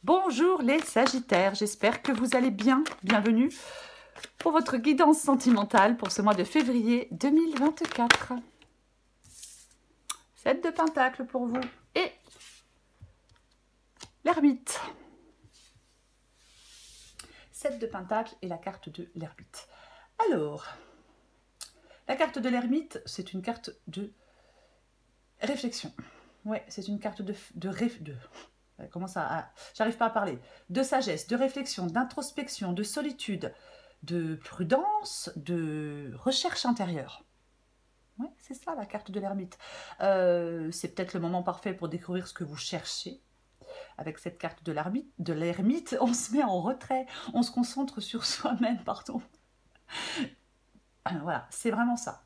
Bonjour les Sagittaires, j'espère que vous allez bien. Bienvenue pour votre guidance sentimentale pour ce mois de février 2024. 7 de Pentacle pour vous et l'ermite. 7 de Pentacle et la carte de l'ermite. Alors, la carte de l'ermite, c'est une carte de réflexion. Ouais, c'est une carte comment ça, j'arrive pas à parler. De sagesse, de réflexion, d'introspection, de solitude, de prudence, de recherche intérieure. Ouais, c'est ça la carte de l'ermite. C'est peut-être le moment parfait pour découvrir ce que vous cherchez. Avec cette carte de l'ermite, on se met en retrait, on se concentre sur soi-même, pardon. Voilà, c'est vraiment ça.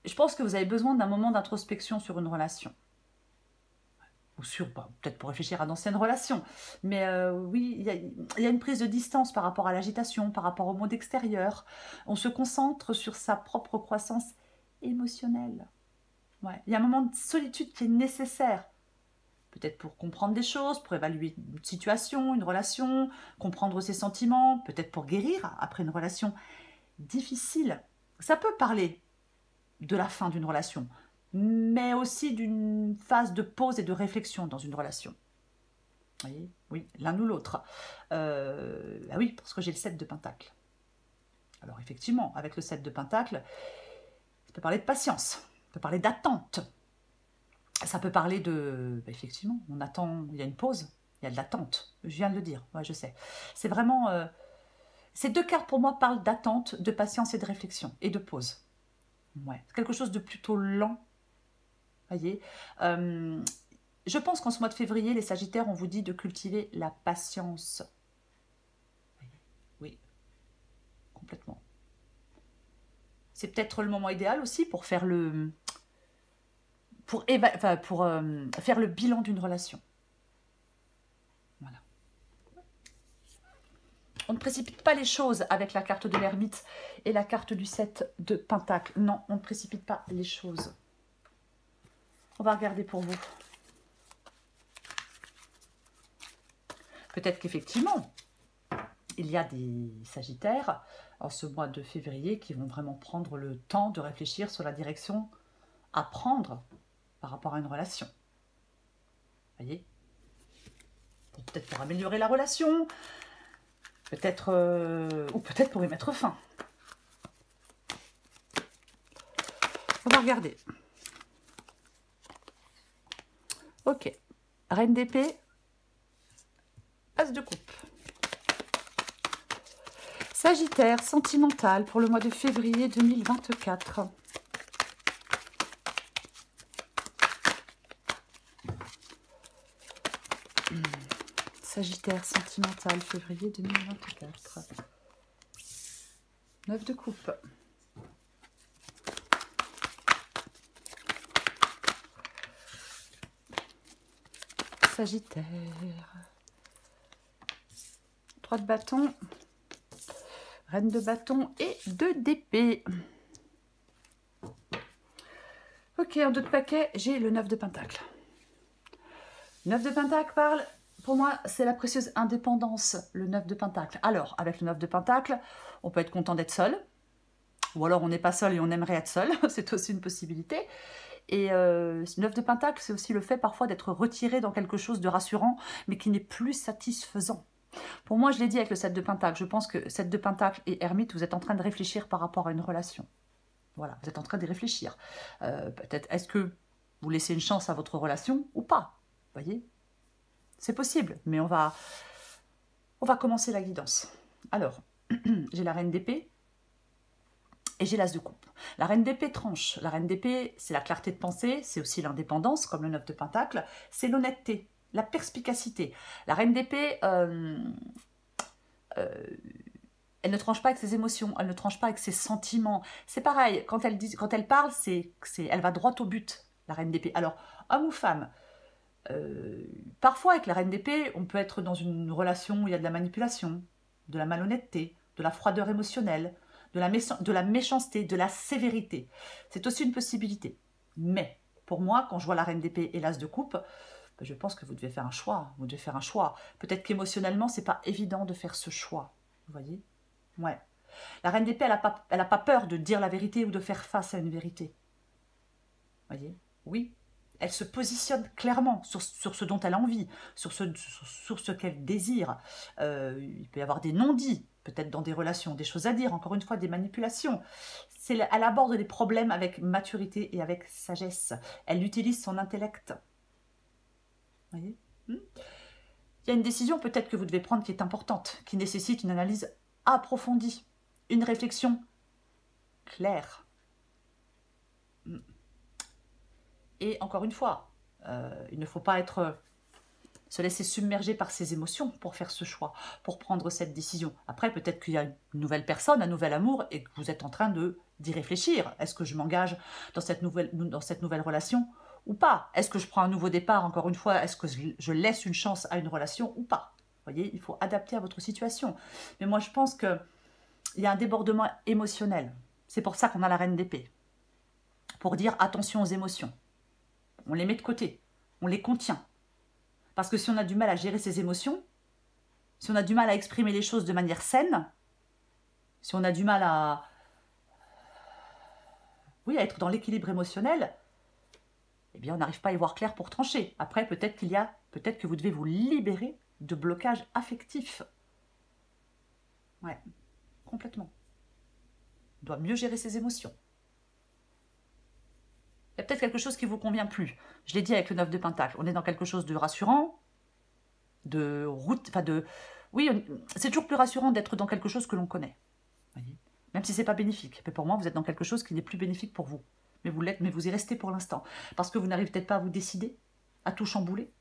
Je pense que vous avez besoin d'un moment d'introspection sur une relation. Ou sur, peut-être pour réfléchir à d'anciennes relations. Mais oui, il y a une prise de distance par rapport à l'agitation, par rapport au monde extérieur. On se concentre sur sa propre croissance émotionnelle. Ouais. Il y a un moment de solitude qui est nécessaire. Peut-être pour comprendre des choses, pour évaluer une situation, une relation, comprendre ses sentiments, peut-être pour guérir après une relation difficile. Ça peut parler de la fin d'une relation, mais aussi d'une phase de pause et de réflexion dans une relation. Vous voyez, oui, l'un ou l'autre. Ah oui, parce que j'ai le 7 de Pentacle. Alors effectivement, avec le 7 de Pentacle, ça peut parler de patience, ça peut parler d'attente. Ça peut parler de... effectivement, on attend, il y a une pause, il y a de l'attente. Je viens de le dire, ouais, je sais. C'est vraiment... ces deux cartes, pour moi, parlent d'attente, de patience et de réflexion, et de pause. Ouais, c'est quelque chose de plutôt lent. Voyez, je pense qu'en ce mois de février, les Sagittaires, on vous dit de cultiver la patience. Oui, complètement. C'est peut-être le moment idéal aussi pour faire le... pour faire le bilan d'une relation. Voilà. On ne précipite pas les choses avec la carte de l'ermite et la carte du 7 de Pentacle. Non, on ne précipite pas les choses. On va regarder pour vous. Peut-être qu'effectivement, il y a des Sagittaires en ce mois de février qui vont vraiment prendre le temps de réfléchir sur la direction à prendre par rapport à une relation. Vous voyez, peut-être pour améliorer la relation, peut-être ou peut-être pour y mettre fin. On va regarder. Ok, Reine d'épée, As de coupe. Sagittaire, sentimental pour le mois de février 2024. Sagittaire, sentimental, février 2024. 9 de coupe. Sagittaire. 3 de bâton. Reine de bâton et 2 d'épée. Ok, en 2 de paquet, j'ai le 9 de pentacle. 9 de pentacle parle, pour moi, c'est la précieuse indépendance, le 9 de pentacle. Alors, avec le 9 de pentacle, on peut être content d'être seul, ou alors on n'est pas seul et on aimerait être seul, c'est aussi une possibilité. Et 9 de pentacle, c'est aussi le fait parfois d'être retiré dans quelque chose de rassurant, mais qui n'est plus satisfaisant. Pour moi, je l'ai dit avec le 7 de pentacle, je pense que 7 de pentacle et ermite, vous êtes en train de réfléchir par rapport à une relation. Voilà, vous êtes en train de réfléchir. Peut-être, est-ce que vous laissez une chance à votre relation ou pas? Vous voyez? C'est possible, mais on va commencer la guidance. Alors, j'ai la reine d'épée et j'ai l'as de coupe. La reine d'épée tranche. La reine d'épée, c'est la clarté de pensée, c'est aussi l'indépendance, comme le 9 de pentacle, c'est l'honnêteté, la perspicacité. La reine d'épée, elle ne tranche pas avec ses émotions, elle ne tranche pas avec ses sentiments. C'est pareil, quand elle parle, elle va droit au but, la reine d'épée. Alors, homme ou femme, parfois avec la reine d'épée, on peut être dans une relation où il y a de la manipulation, de la malhonnêteté, de la froideur émotionnelle, de la méchanceté, de la sévérité. C'est aussi une possibilité. Mais, pour moi, quand je vois la reine d'épée et l'as de coupe, ben, je pense que vous devez faire un choix. Vous devez faire un choix. Peut-être qu'émotionnellement, c'est pas évident de faire ce choix. Vous voyez? Ouais. La reine d'épée, elle a pas peur de dire la vérité ou de faire face à une vérité. Vous voyez? Oui. Elle se positionne clairement sur ce dont elle a envie, sur ce qu'elle désire. Il peut y avoir des non-dits, peut-être dans des relations, des choses à dire, encore une fois, des manipulations. Elle aborde les problèmes avec maturité et avec sagesse. Elle utilise son intellect. Vous voyez? Il y a une décision peut-être que vous devez prendre qui est importante, qui nécessite une analyse approfondie, une réflexion claire. Et encore une fois, il ne faut pas se laisser submerger par ses émotions pour faire ce choix, pour prendre cette décision. Après, peut-être qu'il y a une nouvelle personne, un nouvel amour, et que vous êtes en train d'y réfléchir. Est-ce que je m'engage dans cette nouvelle relation ou pas? Est-ce que je prends un nouveau départ, encore une fois? Est-ce que je laisse une chance à une relation ou pas? Vous voyez, il faut adapter à votre situation. Mais moi, je pense qu'il y a un débordement émotionnel. C'est pour ça qu'on a la reine d'épée. Pour dire attention aux émotions. On les met de côté, on les contient. Parce que si on a du mal à gérer ses émotions, si on a du mal à exprimer les choses de manière saine, si on a du mal à être dans l'équilibre émotionnel, eh bien on n'arrive pas à y voir clair pour trancher. Après, peut-être que vous devez vous libérer de blocages affectifs. Ouais, complètement. On doit mieux gérer ses émotions. Il y a peut-être quelque chose qui ne vous convient plus. Je l'ai dit avec le 9 de Pentacle. On est dans quelque chose de rassurant, de route, enfin de... Oui, c'est toujours plus rassurant d'être dans quelque chose que l'on connaît. Voyez, même si ce n'est pas bénéfique. Mais pour moi, vous êtes dans quelque chose qui n'est plus bénéfique pour vous. Mais vous l'êtes, mais vous y restez pour l'instant. Parce que vous n'arrivez peut-être pas à vous décider, à tout chambouler.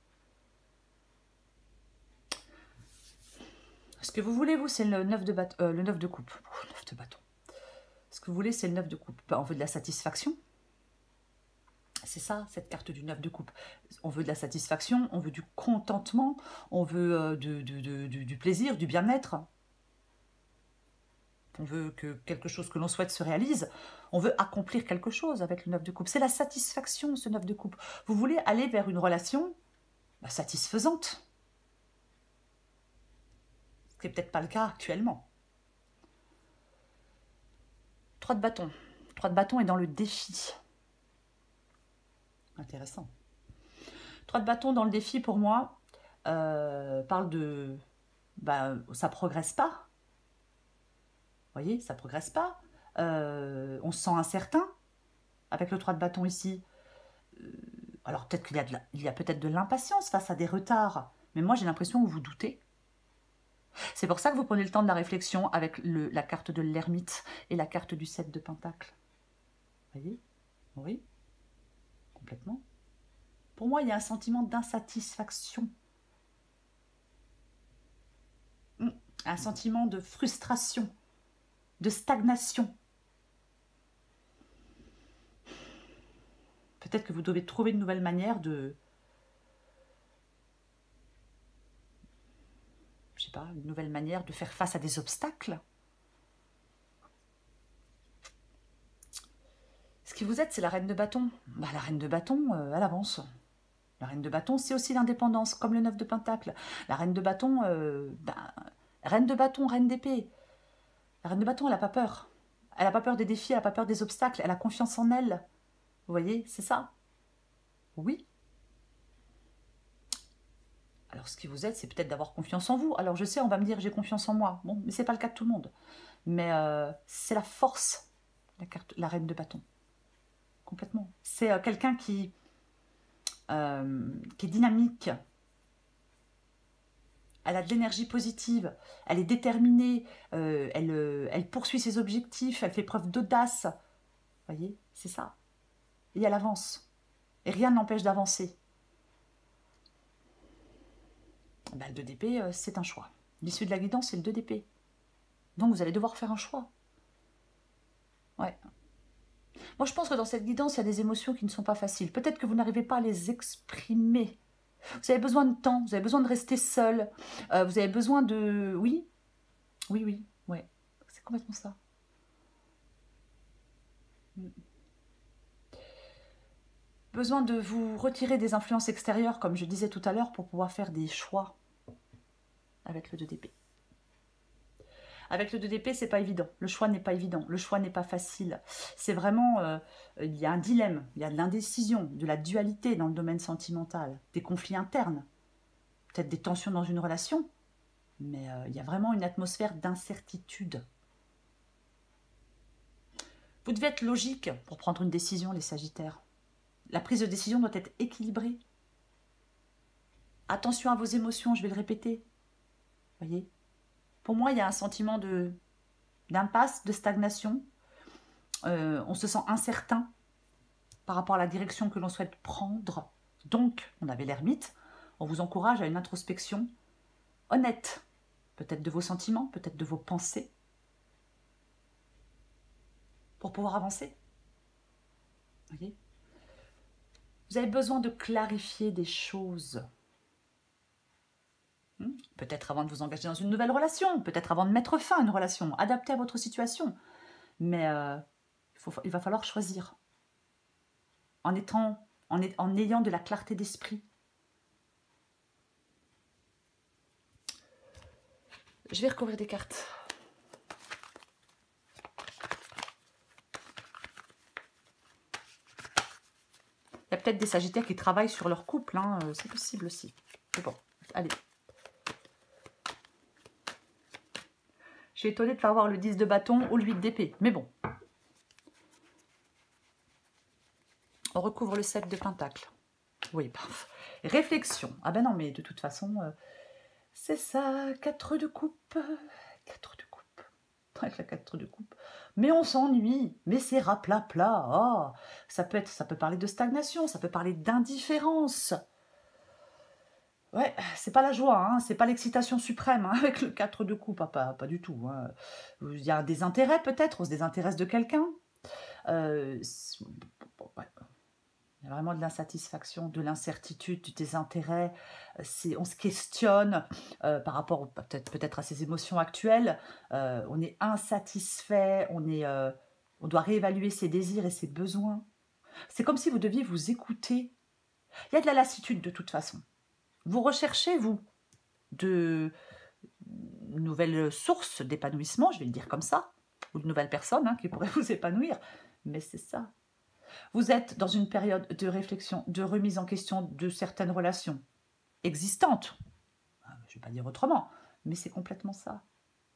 Ce que vous voulez, vous, c'est le 9 de, le 9 de coupe. 9 de bâton. Ce que vous voulez, c'est le 9 de coupe. Ben, on veut de la satisfaction. C'est ça, cette carte du 9 de coupe. On veut de la satisfaction, on veut du contentement, on veut du plaisir, du bien-être. On veut que quelque chose que l'on souhaite se réalise. On veut accomplir quelque chose avec le 9 de coupe. C'est la satisfaction, ce 9 de coupe. Vous voulez aller vers une relation satisfaisante. Ce n'est peut-être pas le cas actuellement. 3 de bâton. 3 de bâton est dans le défi. Intéressant. 3 de bâton dans le défi, pour moi, parle de... ça progresse pas. Vous voyez, ça progresse pas. On se sent incertain avec le 3 de bâton ici. Alors peut-être qu'il y a peut-être de l'impatience face à des retards. Mais moi, j'ai l'impression que vous doutez. C'est pour ça que vous prenez le temps de la réflexion avec la carte de l'ermite et la carte du 7 de pentacle. Vous voyez? Oui. Complètement. Pour moi, il y a un sentiment d'insatisfaction. Un sentiment de frustration, de stagnation. Peut-être que vous devez trouver une nouvelle manière de... Je sais pas, une nouvelle manière de faire face à des obstacles. Ce qui vous aide, c'est la reine de bâton. La reine de bâton, elle avance. La reine de bâton, c'est aussi l'indépendance, comme le 9 de pentacle. La reine de bâton, reine de bâton, reine d'épée. La reine de bâton, elle n'a pas peur. Elle n'a pas peur des défis, elle n'a pas peur des obstacles. Elle a confiance en elle. Vous voyez, c'est ça. Oui. Alors, ce qui vous aide, c'est peut-être d'avoir confiance en vous. Alors, je sais, on va me dire, j'ai confiance en moi. Bon, mais ce n'est pas le cas de tout le monde. Mais c'est la force, la reine de bâton. Complètement. C'est quelqu'un qui est dynamique. Elle a de l'énergie positive. Elle est déterminée. Elle poursuit ses objectifs. Elle fait preuve d'audace. Vous voyez, c'est ça. Et elle avance. Et rien ne l'empêche d'avancer. Le 2 d'épée, c'est un choix. L'issue de la guidance, c'est le 2 d'épée. Donc, vous allez devoir faire un choix. Ouais. Moi, je pense que dans cette guidance, il y a des émotions qui ne sont pas faciles. Peut-être que vous n'arrivez pas à les exprimer. Vous avez besoin de temps, vous avez besoin de rester seul. Vous avez besoin de... Oui, oui, ouais. C'est complètement ça. Besoin de vous retirer des influences extérieures, comme je disais tout à l'heure, pour pouvoir faire des choix avec le 2 d'épée. Avec le 2 d'épée, c'est pas évident. Le choix n'est pas évident. Le choix n'est pas facile. C'est vraiment... il y a un dilemme, il y a de l'indécision, de la dualité dans le domaine sentimental, des conflits internes, peut-être des tensions dans une relation, mais il y a vraiment une atmosphère d'incertitude. Vous devez être logique pour prendre une décision, les Sagittaires. La prise de décision doit être équilibrée. Attention à vos émotions, je vais le répéter. Voyez ? Pour moi, il y a un sentiment d'impasse, de stagnation. On se sent incertain par rapport à la direction que l'on souhaite prendre. Donc, on avait l'ermite. On vous encourage à une introspection honnête. Peut-être de vos sentiments, peut-être de vos pensées. Pour pouvoir avancer. Voyez ? Vous avez besoin de clarifier des choses. Peut-être avant de vous engager dans une nouvelle relation, peut-être avant de mettre fin à une relation, adaptée à votre situation. Mais il va falloir choisir. En ayant de la clarté d'esprit. Je vais recouvrir des cartes. Il y a peut-être des Sagittaires qui travaillent sur leur couple, hein, c'est possible aussi. Mais bon, allez. Je suis étonnée de ne pas avoir le 10 de bâton ou le 8 d'épée, mais bon. On recouvre le 7 de pentacle. Oui, paf. Réflexion. Ah ben non, mais de toute façon, c'est ça, 4 de coupe. 4 de coupe. Avec la 4 de coupe. Mais on s'ennuie, mais c'est rapla-pla. Oh, ça peut parler de stagnation, ça peut parler d'indifférence. Ouais, c'est pas la joie, hein, c'est pas l'excitation suprême hein, avec le 4 de coupe, pas du tout. Hein. Il y a un désintérêt peut-être, on se désintéresse de quelqu'un. Ouais. Il y a vraiment de l'insatisfaction, de l'incertitude, du désintérêt. On se questionne par rapport peut-être à ses émotions actuelles. On est insatisfait, on doit réévaluer ses désirs et ses besoins. C'est comme si vous deviez vous écouter. Il y a de la lassitude de toute façon. Vous recherchez, vous, de nouvelles sources d'épanouissement, je vais le dire comme ça, ou de nouvelles personnes qui pourraient vous épanouir. Mais c'est ça. Vous êtes dans une période de réflexion, de remise en question de certaines relations existantes. Je ne vais pas dire autrement, mais c'est complètement ça.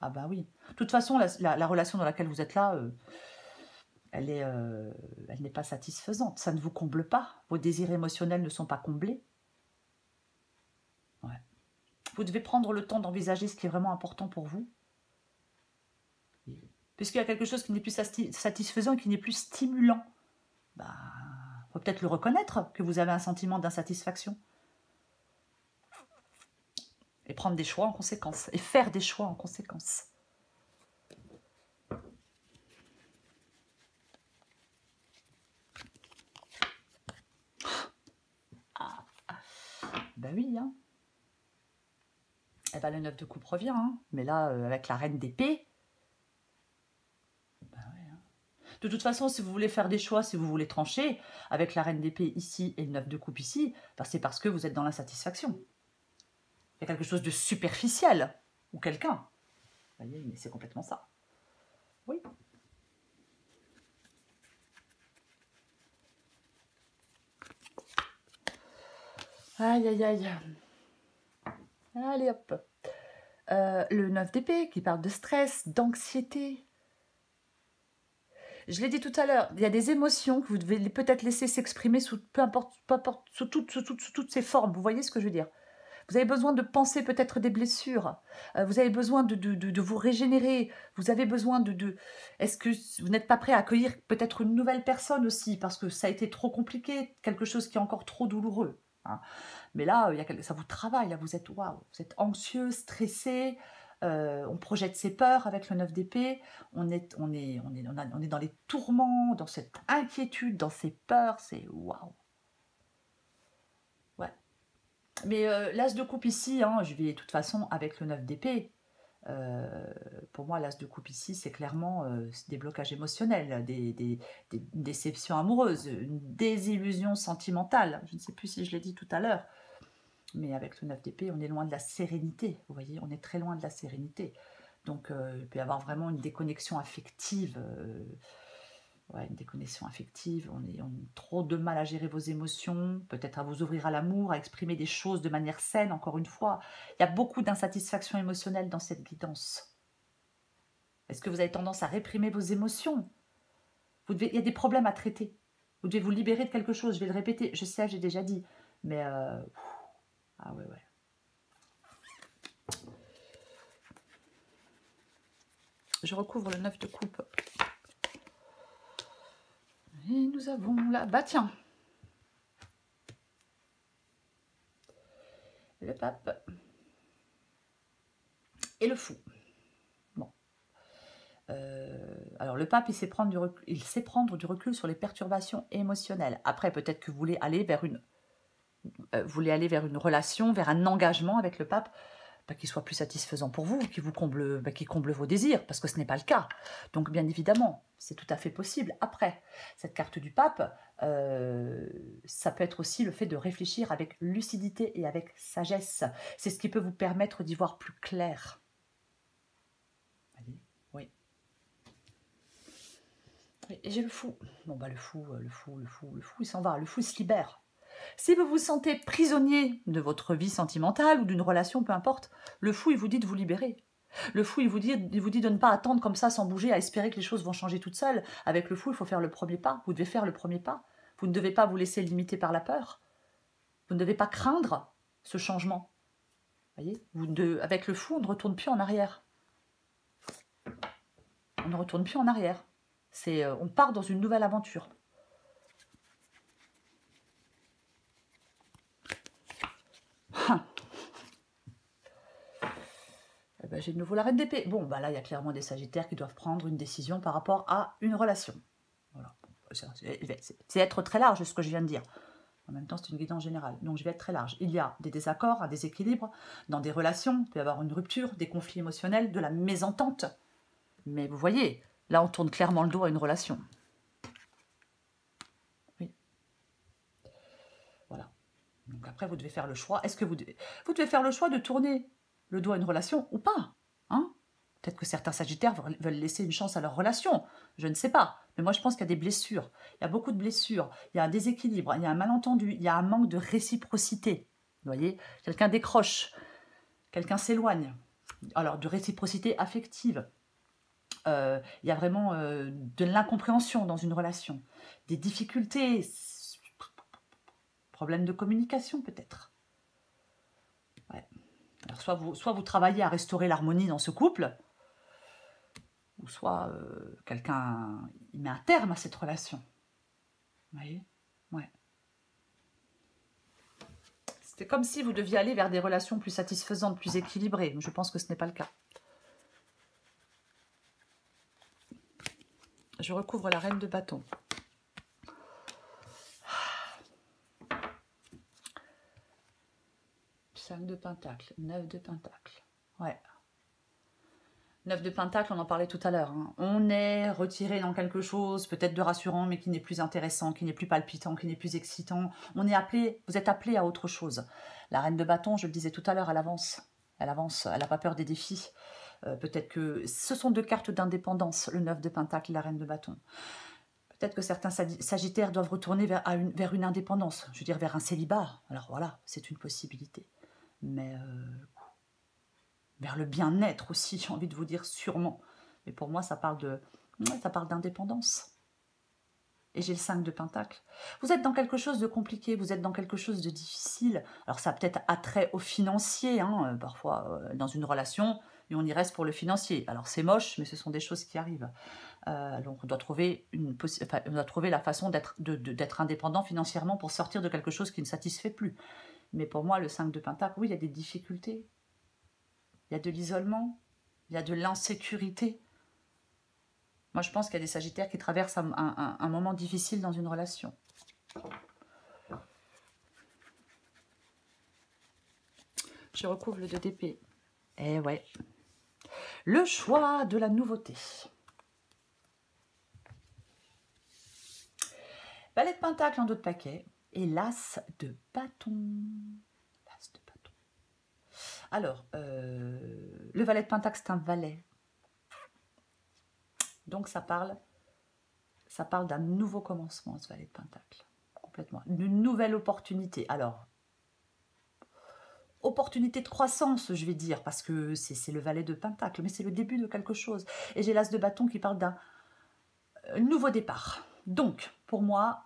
Ah bah oui. De toute façon, la relation dans laquelle vous êtes là, elle n'est pas satisfaisante. Ça ne vous comble pas. Vos désirs émotionnels ne sont pas comblés. Ouais. Vous devez prendre le temps d'envisager ce qui est vraiment important pour vous. Puisqu'il y a quelque chose qui n'est plus satisfaisant et qui n'est plus stimulant. Bah, faut peut-être le reconnaître que vous avez un sentiment d'insatisfaction. Et prendre des choix en conséquence. Et faire des choix en conséquence. Ah. Ben oui, hein. Eh ben, le 9 de coupe revient, hein. Mais là, avec la reine d'épée, ben ouais, hein. De toute façon, si vous voulez faire des choix, si vous voulez trancher, avec la reine d'épée ici et le 9 de coupe ici, ben c'est parce que vous êtes dans l'insatisfaction. Il y a quelque chose de superficiel, ou quelqu'un. Vous voyez, mais c'est complètement ça. Oui. Aïe, aïe, aïe. Allez, hop. Le 9 d'épée qui parle de stress, d'anxiété. Je l'ai dit tout à l'heure, il y a des émotions que vous devez peut-être laisser s'exprimer sous sous toutes ces formes. Vous voyez ce que je veux dire? Vous avez besoin de penser peut-être des blessures. Vous avez besoin de vous régénérer. Vous avez besoin Est-ce que vous n'êtes pas prêt à accueillir peut-être une nouvelle personne aussi parce que ça a été trop compliqué, quelque chose qui est encore trop douloureux. Hein. Mais là, ça vous travaille. Là, vous êtes anxieux, stressé. On projette ses peurs avec le 9 d'épée. On est dans les tourments, dans cette inquiétude, dans ces peurs. C'est waouh. Ouais. Mais l'as de coupe ici, hein, je vais de toute façon avec le 9 d'épée. Pour moi, l'as de coupe ici, c'est clairement des blocages émotionnels, des déceptions amoureuses, une désillusion sentimentale. Je ne sais plus si je l'ai dit tout à l'heure, mais avec le 9 d'épée, on est loin de la sérénité. Vous voyez, on est très loin de la sérénité. Donc, il peut y avoir vraiment une déconnexion affective. Ouais, une déconnexion affective, on a trop de mal à gérer vos émotions, peut-être à vous ouvrir à l'amour, à exprimer des choses de manière saine, encore une fois. Il y a beaucoup d'insatisfaction émotionnelle dans cette guidance. Est-ce que vous avez tendance à réprimer vos émotions? Il y a des problèmes à traiter. Vous devez vous libérer de quelque chose, je vais le répéter, je sais, j'ai déjà dit, mais... ah ouais, ouais. Je recouvre le 9 de coupe. Et nous avons là, bah tiens, le pape et le fou. Bon. Alors le pape, il sait prendre du recul sur les perturbations émotionnelles. Après, peut-être que vous voulez aller vers une relation, vers un engagement avec le pape, qui soit plus satisfaisant pour vous, qui comble vos désirs, parce que ce n'est pas le cas. Donc bien évidemment, c'est tout à fait possible. Après, cette carte du pape, ça peut être aussi le fait de réfléchir avec lucidité et avec sagesse. C'est ce qui peut vous permettre d'y voir plus clair. Allez, oui. Et j'ai le fou. Bon bah le fou, il s'en va, le fou il se libère. Si vous vous sentez prisonnier de votre vie sentimentale ou d'une relation, peu importe, le fou, il vous dit de vous libérer. Le fou, il vous dit de ne pas attendre comme ça, sans bouger, à espérer que les choses vont changer toutes seules. Avec le fou, il faut faire le premier pas. Vous devez faire le premier pas. Vous ne devez pas vous laisser limiter par la peur. Vous ne devez pas craindre ce changement. Voyez, avec le fou, on ne retourne plus en arrière. On ne retourne plus en arrière. On part dans une nouvelle aventure. Ben, j'ai de nouveau la reine d'épée. Bon, bah là, il y a clairement des sagittaires qui doivent prendre une décision par rapport à une relation. Voilà. C'est être très large, ce que je viens de dire. En même temps, c'est une guidance générale. Donc, je vais être très large. Il y a des désaccords, un déséquilibre dans des relations. Il peut y avoir une rupture, des conflits émotionnels, de la mésentente. Mais vous voyez, là, on tourne clairement le dos à une relation. Oui. Voilà. Donc après, vous devez faire le choix. Est-ce que vous devez faire le choix de tourner le dos à une relation ou pas, hein? Peut-être que certains sagittaires veulent laisser une chance à leur relation, je ne sais pas. Mais moi, je pense qu'il y a des blessures. Il y a beaucoup de blessures. Il y a un déséquilibre, il y a un malentendu, il y a un manque de réciprocité. Vous voyez, quelqu'un décroche, quelqu'un s'éloigne. Alors, de réciprocité affective. Il y a vraiment de l'incompréhension dans une relation. Des difficultés, problèmes de communication peut-être. Ouais. Alors soit vous travaillez à restaurer l'harmonie dans ce couple, ou soit quelqu'un il met un terme à cette relation. Vous voyez? Ouais. C'était comme si vous deviez aller vers des relations plus satisfaisantes, plus équilibrées. Je pense que ce n'est pas le cas. Je recouvre la reine de bâton. Cinq de pentacle, 9 de pentacle. Ouais. 9 de pentacle, on en parlait tout à l'heure. Hein. On est retiré dans quelque chose, peut-être de rassurant, mais qui n'est plus intéressant, qui n'est plus palpitant, qui n'est plus excitant. On est appelé, vous êtes appelé à autre chose. La reine de bâton, je le disais tout à l'heure, elle avance. Elle avance, elle n'a pas peur des défis. Peut-être que ce sont deux cartes d'indépendance, le 9 de pentacle et la reine de bâton. Peut-être que certains sagittaires doivent retourner vers une indépendance, je veux dire vers un célibat. Alors voilà, c'est une possibilité. Mais vers le bien-être aussi, j'ai envie de vous dire sûrement. Mais pour moi, ça parle d'indépendance. Et j'ai le 5 de pentacle. Vous êtes dans quelque chose de compliqué, vous êtes dans quelque chose de difficile. Alors ça a peut-être attrait au financier, hein, parfois dans une relation, et on y reste pour le financier. Alors c'est moche, mais ce sont des choses qui arrivent. Donc on doit trouver la façon d'être indépendant financièrement pour sortir de quelque chose qui ne satisfait plus. Mais pour moi, le 5 de pentacle, oui, il y a des difficultés. Il y a de l'isolement, il y a de l'insécurité. Moi, je pense qu'il y a des sagittaires qui traversent un moment difficile dans une relation. Je recouvre le 2 d'épée. Eh ouais. Le choix de la nouveauté. Valet de Pentacle en dos de paquet et l'As de bâton. L'As de bâton. Alors, le Valet de Pentacle, c'est un valet. Donc, ça parle d'un nouveau commencement, ce Valet de Pentacle. Complètement. Une nouvelle opportunité. Alors, opportunité de croissance, je vais dire, parce que c'est le Valet de Pentacle, mais c'est le début de quelque chose. Et j'ai l'As de bâton qui parle d'un nouveau départ. Donc, pour moi,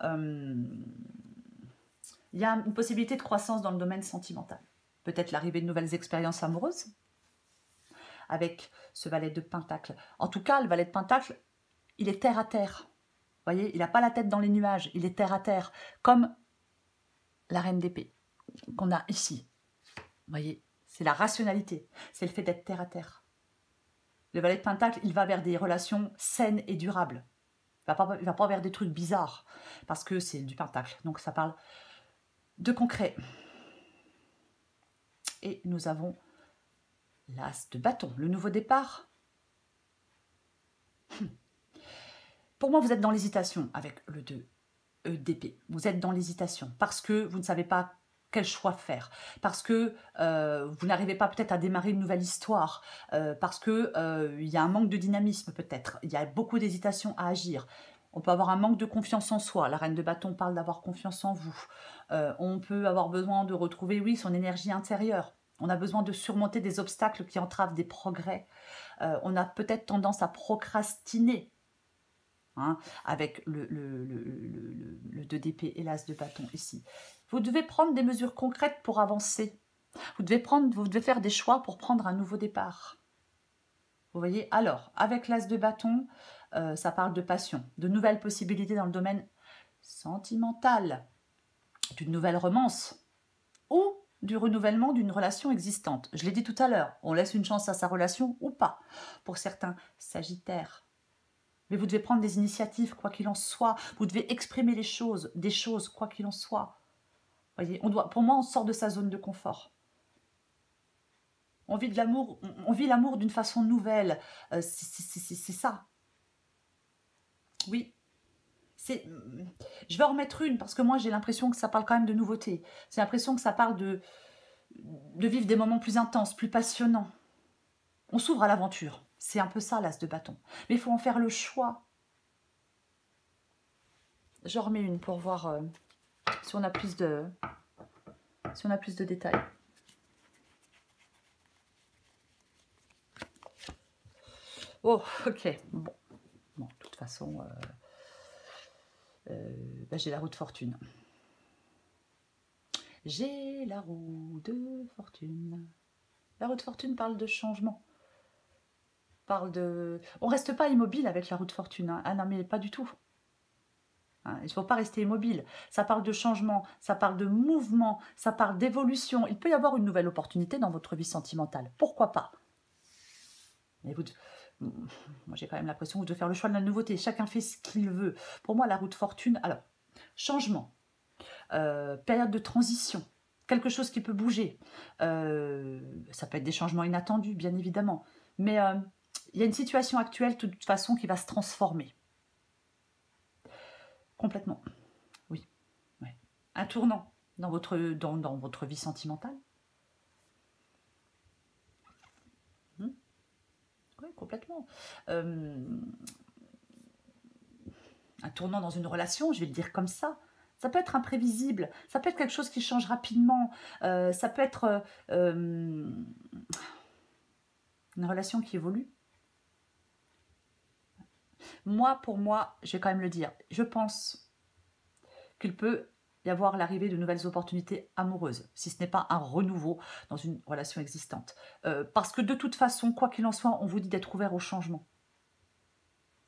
il y a une possibilité de croissance dans le domaine sentimental. Peut-être l'arrivée de nouvelles expériences amoureuses avec ce Valet de Pentacle. En tout cas, le Valet de Pentacle, il est terre à terre. Vous voyez, il n'a pas la tête dans les nuages, il est terre à terre, comme la Reine d'épée qu'on a ici. Vous voyez, c'est la rationalité, c'est le fait d'être terre à terre. Le Valet de Pentacle, il va vers des relations saines et durables. Il ne va pas vers des trucs bizarres, parce que c'est du Pentacle. Donc ça parle de concret. Et nous avons l'As de bâton, le nouveau départ. Pour moi, vous êtes dans l'hésitation avec le 2 d'épée. Vous êtes dans l'hésitation parce que vous ne savez pas quel choix faire, parce que vous n'arrivez pas peut-être à démarrer une nouvelle histoire, parce qu'il y a un manque de dynamisme peut-être, il y a beaucoup d'hésitation à agir. On peut avoir un manque de confiance en soi. La Reine de bâton parle d'avoir confiance en vous. On peut avoir besoin de retrouver, oui, son énergie intérieure. On a besoin de surmonter des obstacles qui entravent des progrès. On a peut-être tendance à procrastiner, hein, avec le 2 d'épée et l'As de bâton ici. Vous devez prendre des mesures concrètes pour avancer. Vous devez faire des choix pour prendre un nouveau départ. Vous voyez? Alors, avec l'As de bâton, ça parle de passion, de nouvelles possibilités dans le domaine sentimental, d'une nouvelle romance ou du renouvellement d'une relation existante. Je l'ai dit tout à l'heure, on laisse une chance à sa relation ou pas, pour certains Sagittaires. Mais vous devez prendre des initiatives, quoi qu'il en soit. Vous devez exprimer des choses, quoi qu'il en soit. Voyez, pour moi, on sort de sa zone de confort. On vit l'amour d'une façon nouvelle. C'est ça. Oui. Je vais en remettre une parce que moi, j'ai l'impression que ça parle quand même de nouveauté. J'ai l'impression que ça parle de vivre des moments plus intenses, plus passionnants. On s'ouvre à l'aventure. C'est un peu ça, l'As de bâton. Mais il faut en faire le choix. J'en remets une pour voir si on a plus de détails. Oh, ok. Bon, de toute façon, j'ai la roue de fortune. J'ai la roue de fortune. La roue de fortune parle de changement. On reste pas immobile avec la roue de fortune. Hein. Ah non, mais pas du tout. Hein, il ne faut pas rester immobile. Ça parle de changement, ça parle de mouvement, ça parle d'évolution. Il peut y avoir une nouvelle opportunité dans votre vie sentimentale. Pourquoi pas? Mais moi, j'ai quand même l'impression que vous devez faire le choix de la nouveauté. Chacun fait ce qu'il veut. Pour moi, la roue de fortune, alors, changement, période de transition, quelque chose qui peut bouger. Ça peut être des changements inattendus, bien évidemment. Mais il y a une situation actuelle, de toute façon, qui va se transformer. Complètement. Oui. Ouais. Un tournant dans votre vie sentimentale. Oui, complètement. Un tournant dans une relation, je vais le dire comme ça. Ça peut être imprévisible, ça peut être quelque chose qui change rapidement, ça peut être une relation qui évolue. Pour moi, je vais quand même le dire, je pense qu'il peut y avoir l'arrivée de nouvelles opportunités amoureuses, si ce n'est pas un renouveau dans une relation existante. Parce que de toute façon, quoi qu'il en soit, on vous dit d'être ouvert au changement.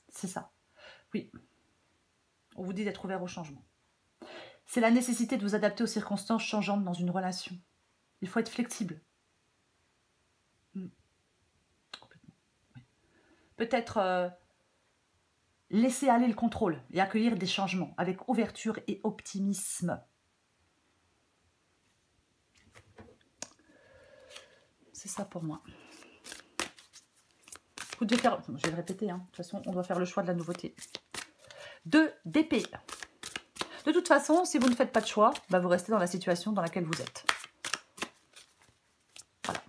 C'est ça. Oui. On vous dit d'être ouvert au changement. C'est la nécessité de vous adapter aux circonstances changeantes dans une relation. Il faut être flexible. Complètement. Oui. Peut-être laisser aller le contrôle et accueillir des changements avec ouverture et optimisme. C'est ça pour moi. Vous devez faire, je vais le répéter, hein, de toute façon, on doit faire le choix de la nouveauté. 2 d'épée. De toute façon, si vous ne faites pas de choix, bah vous restez dans la situation dans laquelle vous êtes. Voilà.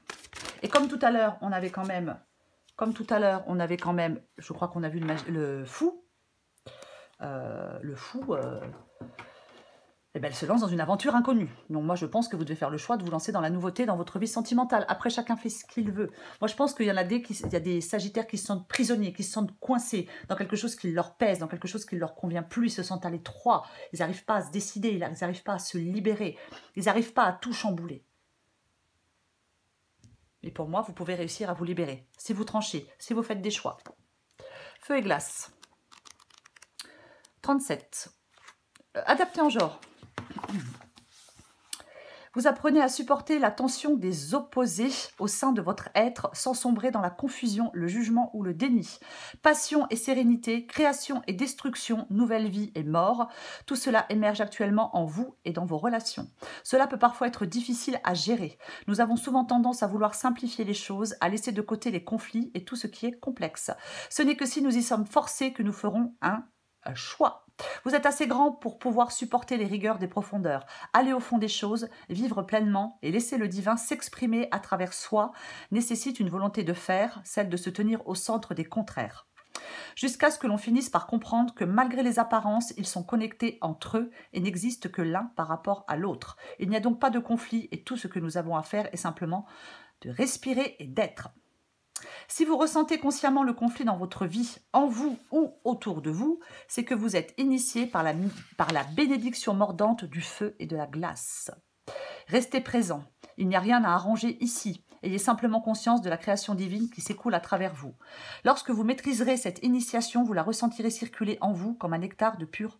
Et comme tout à l'heure, on avait quand même, je crois qu'on a vu le fou. Eh ben, elle se lance dans une aventure inconnue. Donc moi, je pense que vous devez faire le choix de vous lancer dans la nouveauté dans votre vie sentimentale. Après, chacun fait ce qu'il veut. Moi, je pense qu'il y en a il y a des sagittaires qui se sentent prisonniers, qui se sentent coincés dans quelque chose qui leur pèse, dans quelque chose qui ne leur convient plus. Ils se sentent à l'étroit. Ils n'arrivent pas à se décider. Ils n'arrivent pas à se libérer. Ils n'arrivent pas à tout chambouler. Et pour moi, vous pouvez réussir à vous libérer. Si vous tranchez, si vous faites des choix. Feu et glace. 37. Adapté en genre. Vous apprenez à supporter la tension des opposés au sein de votre être sans sombrer dans la confusion, le jugement ou le déni. Passion et sérénité, création et destruction, nouvelle vie et mort, tout cela émerge actuellement en vous et dans vos relations. Cela peut parfois être difficile à gérer. Nous avons souvent tendance à vouloir simplifier les choses, à laisser de côté les conflits et tout ce qui est complexe. Ce n'est que si nous y sommes forcés que nous ferons un choix. Vous êtes assez grand pour pouvoir supporter les rigueurs des profondeurs, aller au fond des choses, vivre pleinement et laisser le divin s'exprimer à travers soi nécessite une volonté de faire, celle de se tenir au centre des contraires. Jusqu'à ce que l'on finisse par comprendre que malgré les apparences, ils sont connectés entre eux et n'existent que l'un par rapport à l'autre. Il n'y a donc pas de conflit et tout ce que nous avons à faire est simplement de respirer et d'être. Si vous ressentez consciemment le conflit dans votre vie, en vous ou autour de vous, c'est que vous êtes initié par la bénédiction mordante du feu et de la glace. Restez présent, il n'y a rien à arranger ici. Ayez simplement conscience de la création divine qui s'écoule à travers vous. Lorsque vous maîtriserez cette initiation, vous la ressentirez circuler en vous comme un nectar de pur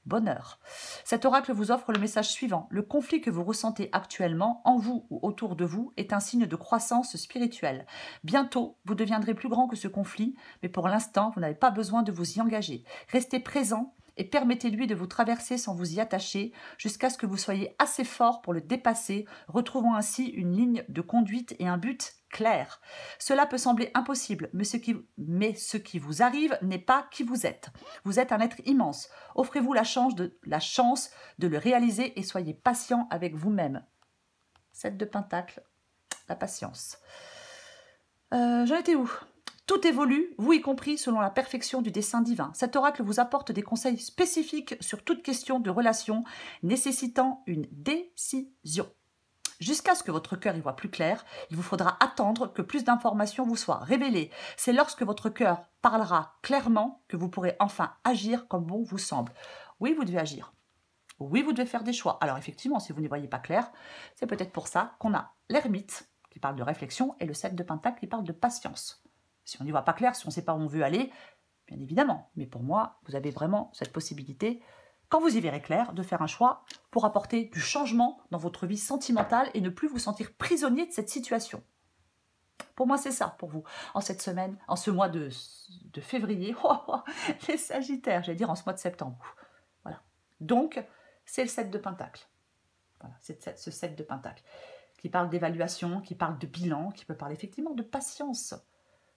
bonheur. Cet oracle vous offre le message suivant. Le conflit que vous ressentez actuellement, en vous ou autour de vous, est un signe de croissance spirituelle. Bientôt, vous deviendrez plus grand que ce conflit, mais pour l'instant, vous n'avez pas besoin de vous y engager. Restez présent et permettez-lui de vous traverser sans vous y attacher, jusqu'à ce que vous soyez assez fort pour le dépasser, retrouvant ainsi une ligne de conduite et un but clair. Cela peut sembler impossible, mais ce qui vous arrive n'est pas qui vous êtes. Vous êtes un être immense. Offrez-vous la chance de le réaliser et soyez patient avec vous-même. 7 de Pentacle, la patience. J'en étais où ? Tout évolue, vous y compris, selon la perfection du dessein divin. Cet oracle vous apporte des conseils spécifiques sur toute question de relation nécessitant une décision. Jusqu'à ce que votre cœur y voie plus clair, il vous faudra attendre que plus d'informations vous soient révélées. C'est lorsque votre cœur parlera clairement que vous pourrez enfin agir comme bon vous semble. Oui, vous devez agir. Oui, vous devez faire des choix. Alors effectivement, si vous n'y voyez pas clair, c'est peut-être pour ça qu'on a l'ermite qui parle de réflexion et le 7 de Pentacle qui parle de patience. Si on n'y voit pas clair, si on ne sait pas où on veut aller, bien évidemment. Mais pour moi, vous avez vraiment cette possibilité, quand vous y verrez clair, de faire un choix pour apporter du changement dans votre vie sentimentale et ne plus vous sentir prisonnier de cette situation. Pour moi, c'est ça pour vous. En cette semaine, en ce mois de février, les Sagittaires, j'allais dire en ce mois de septembre. Voilà. Donc, c'est le 7 de Pentacle. Voilà, c'est ce 7 de Pentacle qui parle d'évaluation, qui parle de bilan, qui peut parler effectivement de patience.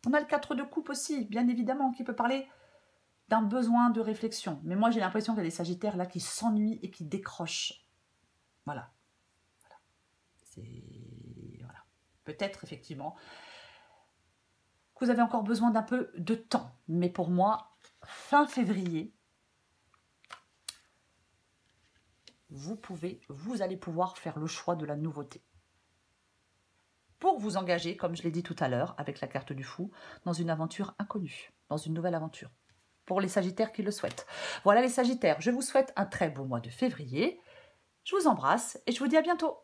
On a le 4 de coupe aussi, bien évidemment, qui peut parler d'un besoin de réflexion. Mais moi, j'ai l'impression qu'il y a des Sagittaires là qui s'ennuient et qui décrochent. Voilà. Voilà. Peut-être, effectivement, que vous avez encore besoin d'un peu de temps. Mais pour moi, fin février, vous allez pouvoir faire le choix de la nouveauté. Pour vous engager, comme je l'ai dit tout à l'heure, avec la carte du fou, dans une aventure inconnue, dans une nouvelle aventure. Pour les Sagittaires qui le souhaitent. Voilà les Sagittaires, je vous souhaite un très beau mois de février. Je vous embrasse et je vous dis à bientôt.